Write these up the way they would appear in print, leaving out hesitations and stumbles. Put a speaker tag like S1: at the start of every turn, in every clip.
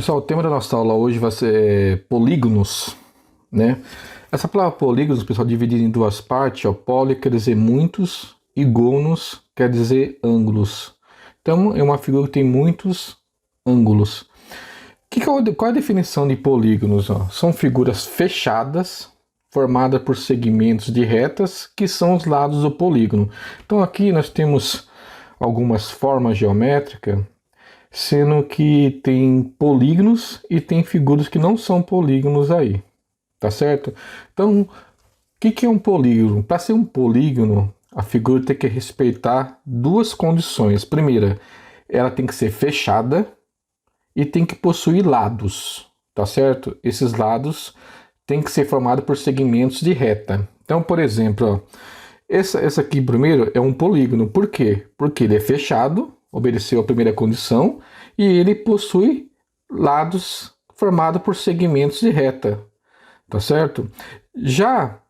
S1: Pessoal, o tema da nossa aula hoje vai ser polígonos, né? Essa palavra polígonos, pessoal, dividida em duas partes, ó. Poli quer dizer muitos e gonos quer dizer ângulos. Então, é uma figura que tem muitos ângulos. Qual é a definição de polígonos? Ó? São figuras fechadas, formadas por segmentos de retas, que são os lados do polígono. Então, aqui nós temos algumas formas geométricas, sendo que tem polígonos e tem figuras que não são polígonos aí, tá certo? Então, o que é um polígono? Para ser um polígono, a figura tem que respeitar duas condições. Primeira, ela tem que ser fechada e tem que possuir lados, tá certo? Esses lados têm que ser formados por segmentos de reta. Então, por exemplo, ó, essa aqui primeiro é um polígono. Por quê? Porque ele é fechado, obedeceu a primeira condição, e ele possui lados formados por segmentos de reta, tá certo? Já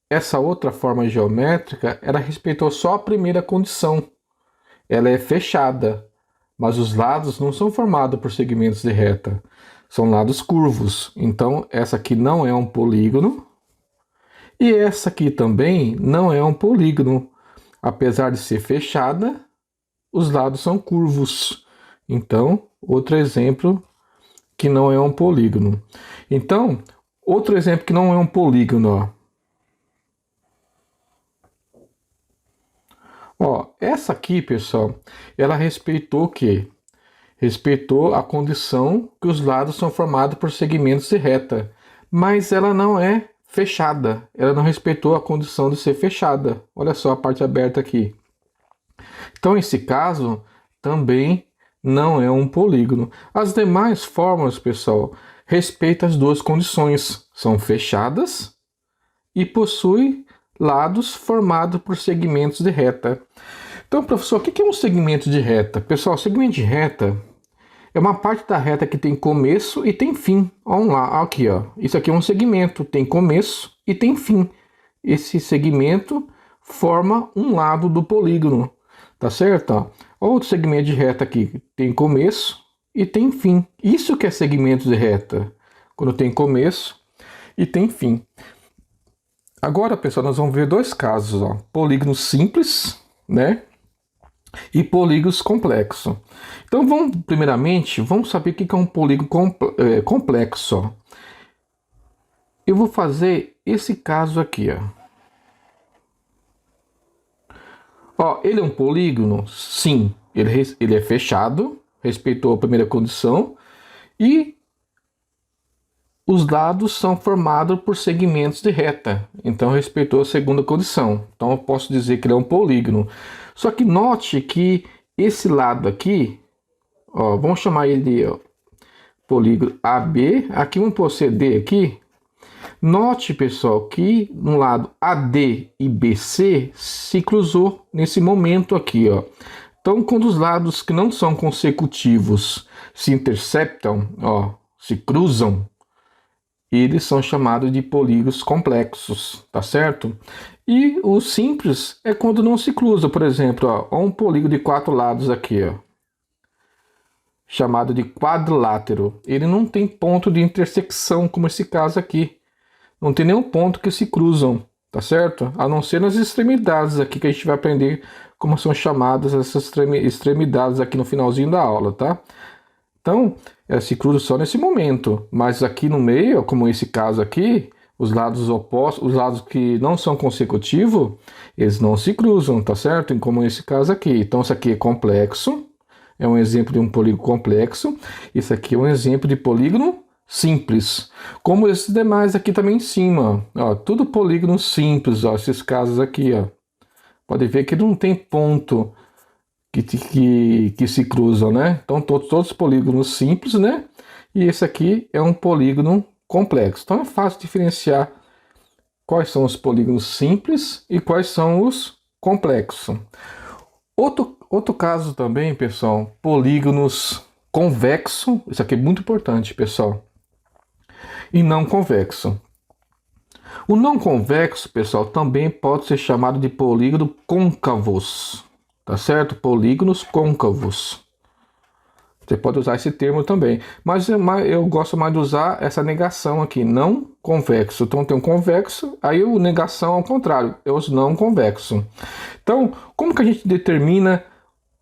S1: essa outra forma geométrica, ela respeitou só a primeira condição. Ela é fechada, mas os lados não são formados por segmentos de reta, são lados curvos. Então, essa aqui não é um polígono, e essa aqui também não é um polígono. Apesar de ser fechada, os lados são curvos. Então, outro exemplo que não é um polígono. Então, outro exemplo que não é um polígono, ó. Essa aqui, pessoal, ela respeitou o quê? Respeitou a condição que os lados são formados por segmentos de reta, mas ela não é fechada. Ela não respeitou a condição de ser fechada. Olha só a parte aberta aqui. Então, esse caso também não é um polígono. As demais formas, pessoal, respeitam as duas condições. São fechadas e possuem lados formados por segmentos de reta. Então, professor, o que é um segmento de reta? Pessoal, segmento de reta é uma parte da reta que tem começo e tem fim. Vamos lá, aqui, ó. Isso aqui é um segmento, tem começo e tem fim. Esse segmento forma um lado do polígono. Tá certo? Ó. Outro segmento de reta aqui tem começo e tem fim. Isso que é segmento de reta, quando tem começo e tem fim. Agora, pessoal, nós vamos ver dois casos, ó. Polígono simples, né? E polígonos complexos. Então, primeiramente, vamos saber o que é um polígono complexo. Ó. Eu vou fazer esse caso aqui, ó. Ó, ele é um polígono? Sim, ele é fechado, respeitou a primeira condição, e os lados são formados por segmentos de reta, então respeitou a segunda condição. Então eu posso dizer que ele é um polígono. Só que note que esse lado aqui, ó, vamos chamar ele de polígono AB, aqui vamos pôr CD aqui. Note, pessoal, que no lado AD e BC se cruzou nesse momento aqui, ó. Então, quando os lados que não são consecutivos se interceptam, ó, se cruzam, eles são chamados de polígonos complexos, tá certo? E o simples é quando não se cruza, por exemplo, ó, um polígono de 4 lados aqui, ó, chamado de quadrilátero. Ele não tem ponto de intersecção, como esse caso aqui. Não tem nenhum ponto que se cruzam, tá certo? A não ser nas extremidades aqui, que a gente vai aprender como são chamadas essas extremidades aqui no finalzinho da aula, tá? Então, se cruza só nesse momento, mas aqui no meio, como esse caso aqui, os lados opostos, os lados que não são consecutivos, eles não se cruzam, tá certo? Como esse caso aqui. Então, isso aqui é complexo, é um exemplo de um polígono complexo. Isso aqui é um exemplo de polígono simples, como esses demais aqui também em cima, ó, tudo polígono simples, ó, esses casos aqui, ó, pode ver que não tem ponto que se cruzam, né? Então todos polígonos simples, né? E esse aqui é um polígono complexo. Então é fácil diferenciar quais são os polígonos simples e quais são os complexos. Outro caso também, pessoal, polígonos convexo, isso aqui é muito importante, pessoal, e não convexo. O não convexo, pessoal, também pode ser chamado de polígono côncavos, tá certo? Polígonos côncavos. Você pode usar esse termo também, mas eu gosto mais de usar essa negação aqui, não convexo. Então tem um convexo, aí o negação ao contrário, é os não convexo. Então, como que a gente determina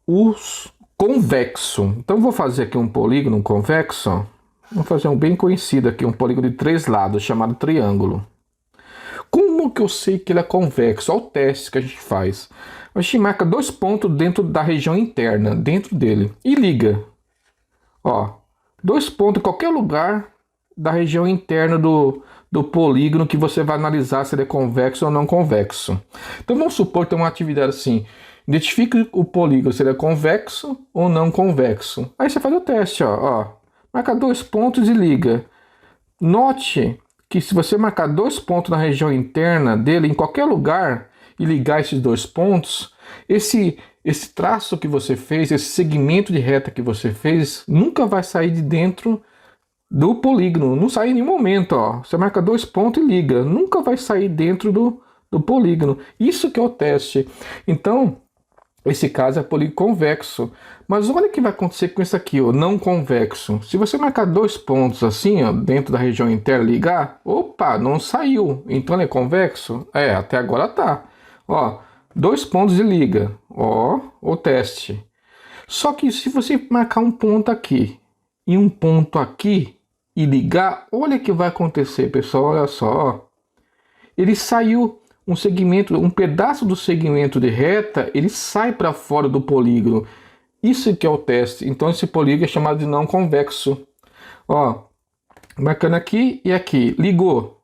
S1: os convexo? Então vou fazer aqui um polígono convexo. Vou fazer um bem conhecido aqui, um polígono de 3 lados, chamado triângulo. Como que eu sei que ele é convexo? Olha o teste que a gente faz. A gente marca 2 pontos dentro da região interna, dentro dele, e liga. Ó, 2 pontos em qualquer lugar da região interna do polígono que você vai analisar se ele é convexo ou não convexo. Então vamos supor que tem uma atividade assim. Identifique o polígono se ele é convexo ou não convexo. Aí você faz o teste, ó. Marca 2 pontos e liga. Note que se você marcar 2 pontos na região interna dele, em qualquer lugar, e ligar esses 2 pontos, esse traço que você fez, esse segmento de reta que você fez, nunca vai sair de dentro do polígono. Não sai em nenhum momento, ó. Você marca 2 pontos e liga. Nunca vai sair dentro do polígono. Isso que é o teste. Então, esse caso é polígono convexo. Mas olha o que vai acontecer com isso aqui, ó, não convexo. Se você marcar 2 pontos assim, ó, dentro da região interna e ligar, opa, não saiu. Então ele é convexo? É, até agora tá. Ó, 2 pontos e liga. Ó, o teste. Só que se você marcar um ponto aqui e um ponto aqui e ligar, olha o que vai acontecer, pessoal. Olha só, ó. Ele saiu um segmento, um pedaço do segmento de reta, ele sai para fora do polígono. Isso que é o teste. Então esse polígono é chamado de não convexo. Ó, marcando aqui e aqui, ligou.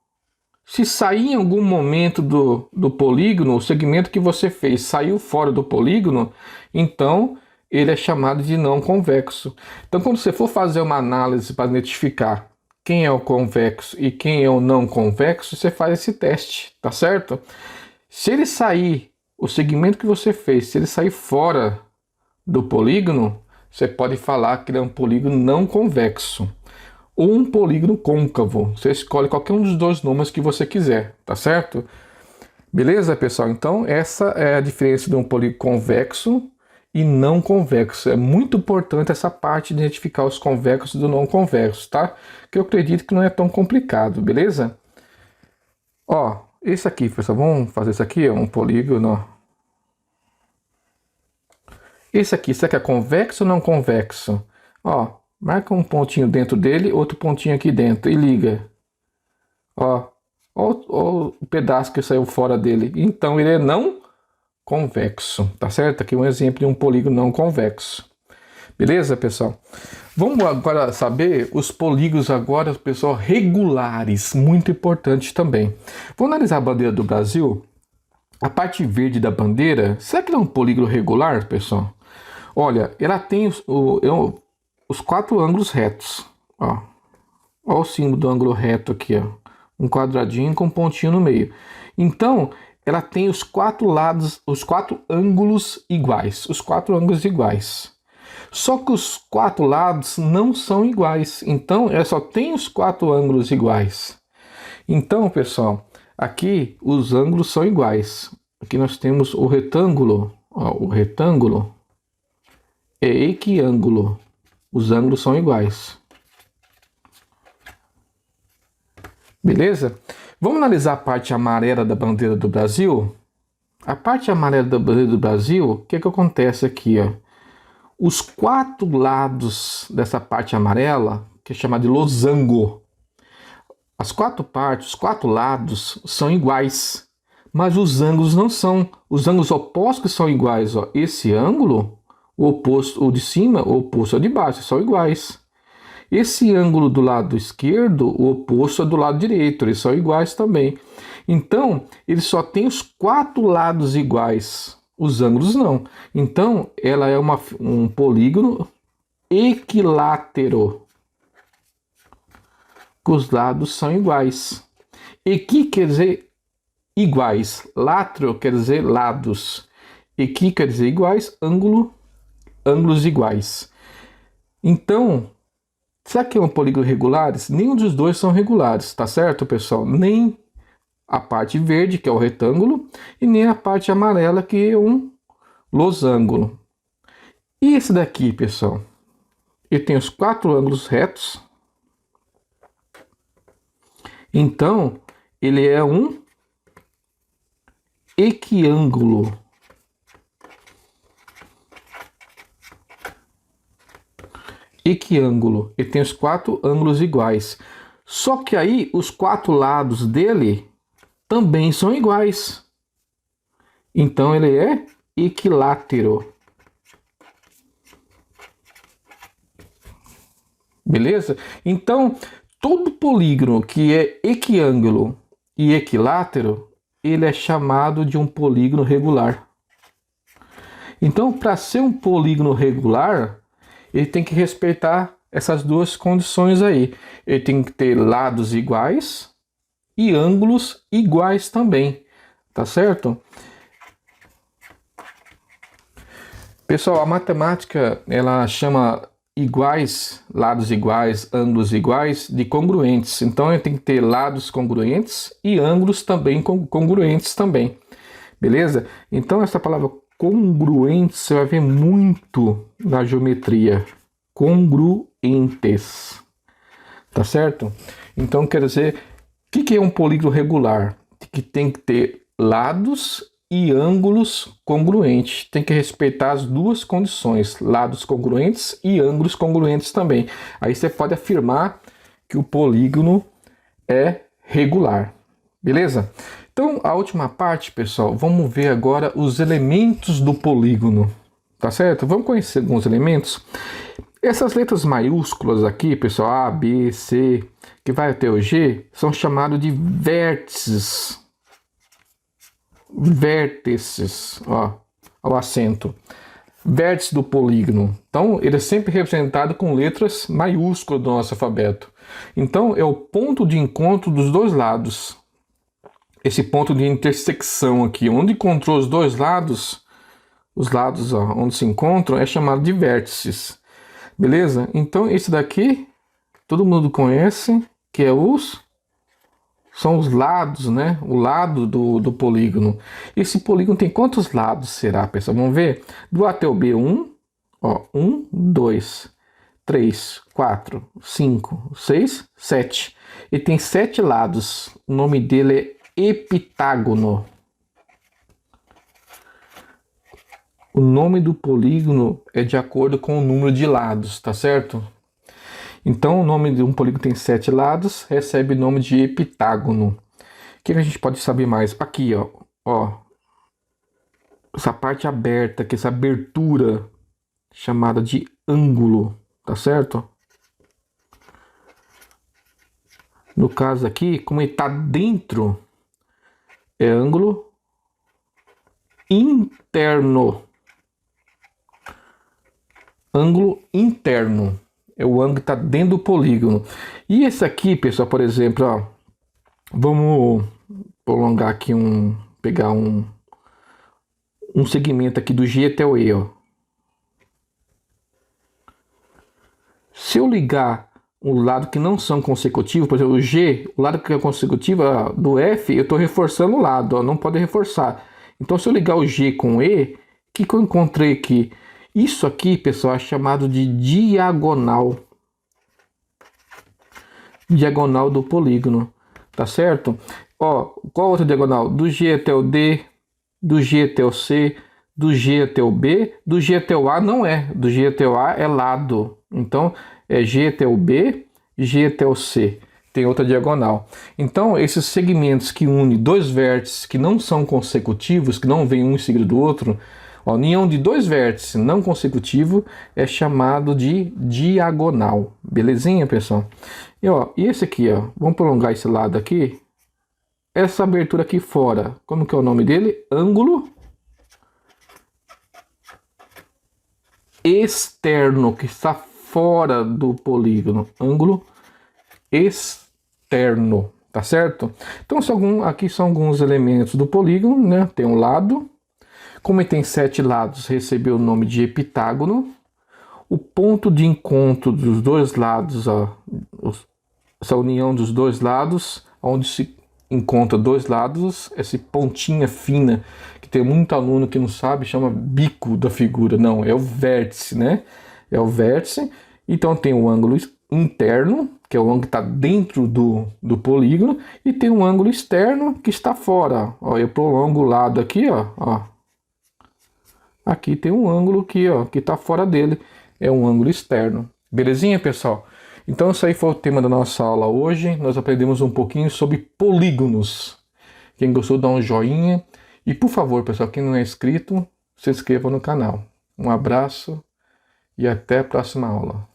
S1: Se sair em algum momento do polígono, o segmento que você fez saiu fora do polígono, então ele é chamado de não convexo. Então quando você for fazer uma análise para identificar quem é o convexo e quem é o não convexo, você faz esse teste, tá certo? Se ele sair, o segmento que você fez, se ele sair fora do polígono, você pode falar que ele é um polígono não convexo ou um polígono côncavo. Você escolhe qualquer um dos 2 nomes que você quiser, tá certo? Beleza, pessoal? Então essa é a diferença de um polígono convexo e não convexo. É muito importante essa parte de identificar os convexos do não convexo, tá? Que eu acredito que não é tão complicado, beleza? Ó, esse aqui, pessoal, vamos fazer isso aqui, é um polígono, ó. Esse aqui, será que é convexo ou não convexo? Ó, marca um pontinho dentro dele, outro pontinho aqui dentro e liga. Ó, ó o pedaço que saiu fora dele. Então ele é não convexo, tá certo? Aqui um exemplo de um polígono não convexo. Beleza, pessoal? Vamos agora saber os polígonos agora, pessoal, regulares, muito importante também. Vou analisar a bandeira do Brasil. A parte verde da bandeira, será que ela é um polígono regular, pessoal? Olha, ela tem os 4 ângulos retos, ó. Ó o símbolo do ângulo reto aqui, ó. Um quadradinho com um pontinho no meio. Então, ela tem os 4 lados, os 4 ângulos iguais. Os 4 ângulos iguais. Só que os 4 lados não são iguais. Então, ela só tem os 4 ângulos iguais. Então, pessoal, aqui os ângulos são iguais. Aqui nós temos o retângulo. Ó, o retângulo é equiângulo. Os ângulos são iguais. Beleza? Vamos analisar a parte amarela da bandeira do Brasil? A parte amarela da bandeira do Brasil, o que acontece aqui, ó? Os 4 lados dessa parte amarela, que é chamada de losango, as 4 partes, os 4 lados são iguais, mas os ângulos não são. Os ângulos opostos que são iguais, ó. Esse ângulo, o oposto, o de cima, o oposto ao de baixo, são iguais. Esse ângulo do lado esquerdo, o oposto é do lado direito, eles são iguais também. Então, ele só tem os 4 lados iguais, os ângulos não. Então, ela é um polígono equilátero. Os lados são iguais. Equi quer dizer iguais, látero quer dizer lados. Equi quer dizer iguais, ângulos iguais. Então, será que é um polígono regulares? Nenhum dos 2 são regulares, tá certo, pessoal? Nem a parte verde, que é o retângulo, e nem a parte amarela, que é um losango. E esse daqui, pessoal? ele tem os 4 ângulos retos. Então, ele é um equiângulo. Equiângulo. Ele tem os 4 ângulos iguais. Só que aí, os 4 lados dele também são iguais. Então, ele é equilátero. Beleza? Então, todo polígono que é equiângulo e equilátero, ele é chamado de um polígono regular. Então, para ser um polígono regular, ele tem que respeitar essas duas condições aí. Ele tem que ter lados iguais e ângulos iguais também. Tá certo? Pessoal, a matemática, ela chama iguais, lados iguais, ângulos iguais, de congruentes. Então, ele tem que ter lados congruentes e ângulos também congruentes também. Beleza? Então, essa palavra congruente você vai ver muito na geometria. Congruentes. Tá certo? Então, quer dizer, o que é um polígono regular? Que tem que ter lados e ângulos congruentes. Tem que respeitar as duas condições, lados congruentes e ângulos congruentes também. Aí você pode afirmar que o polígono é regular. Beleza? Então, a última parte, pessoal, vamos ver agora os elementos do polígono. Tá certo? Vamos conhecer alguns elementos. Essas letras maiúsculas aqui, pessoal, A, B, C, que vai até o G, são chamados de vértices. Vértices, ó, ao acento. Vértice do polígono. Então, ele é sempre representado com letras maiúsculas do nosso alfabeto. Então, é o ponto de encontro dos dois lados. Esse ponto de intersecção aqui, onde encontrou os dois lados, os lados ó, onde se encontram, é chamado de vértices. Beleza? Então, esse daqui, todo mundo conhece, que é são os lados, né? O lado do polígono. Esse polígono tem quantos lados será, pessoal? Vamos ver? Do A até o B, 1, ó, 1, 2, 3, 4, 5, 6, 7. Ele tem 7 lados. O nome dele é epitágono. O nome do polígono é de acordo com o número de lados, tá certo? Então, o nome de um polígono tem 7 lados, recebe o nome de epitágono. O que a gente pode saber mais? Aqui, ó. Essa parte aberta, que essa abertura chamada de ângulo, tá certo? No caso aqui, como ele está dentro, é ângulo interno. Ângulo interno. É o ângulo que está dentro do polígono. E esse aqui, pessoal, por exemplo, ó, vamos prolongar aqui pegar um segmento aqui do G até o E, ó. Se eu ligar o lado que não são consecutivos, por exemplo, o G, o lado que é consecutivo ó, do F, eu estou reforçando o lado, ó, não pode reforçar. Então, se eu ligar o G com o E, o que eu encontrei aqui? Isso aqui, pessoal, é chamado de diagonal. Diagonal do polígono, tá certo? Ó, qual outra diagonal? Do G até o D, do G até o C, do G até o B, do G até o A não é. Do G até o A é lado. Então, é G até o B, G até o C. Tem outra diagonal. Então, esses segmentos que unem dois vértices que não são consecutivos, que não vêm um em seguida do outro, a união de dois vértices não consecutivos é chamado de diagonal. Belezinha, pessoal? E esse aqui, ó, vamos prolongar esse lado aqui. Essa abertura aqui fora, como que é o nome dele? Ângulo externo, que está fora do polígono. Ângulo externo, tá certo? Então, aqui são alguns elementos do polígono, né? Tem um lado. Como ele tem 7 lados, recebeu o nome de epitágono. O ponto de encontro dos dois lados, ó, essa união dos dois lados, onde se encontra dois lados, essa pontinha fina, que tem muito aluno que não sabe, chama bico da figura. Não, é o vértice, né? É o vértice. Então tem o ângulo interno, que é o ângulo que está dentro do polígono, e tem um ângulo externo que está fora. Ó, eu prolongo o lado aqui, ó. Aqui tem um ângulo aqui, ó, que está fora dele, é um ângulo externo. Belezinha, pessoal? Então isso aí foi o tema da nossa aula hoje. Nós aprendemos um pouquinho sobre polígonos. Quem gostou, dá um joinha. E por favor, pessoal, quem não é inscrito, se inscreva no canal. Um abraço e até a próxima aula.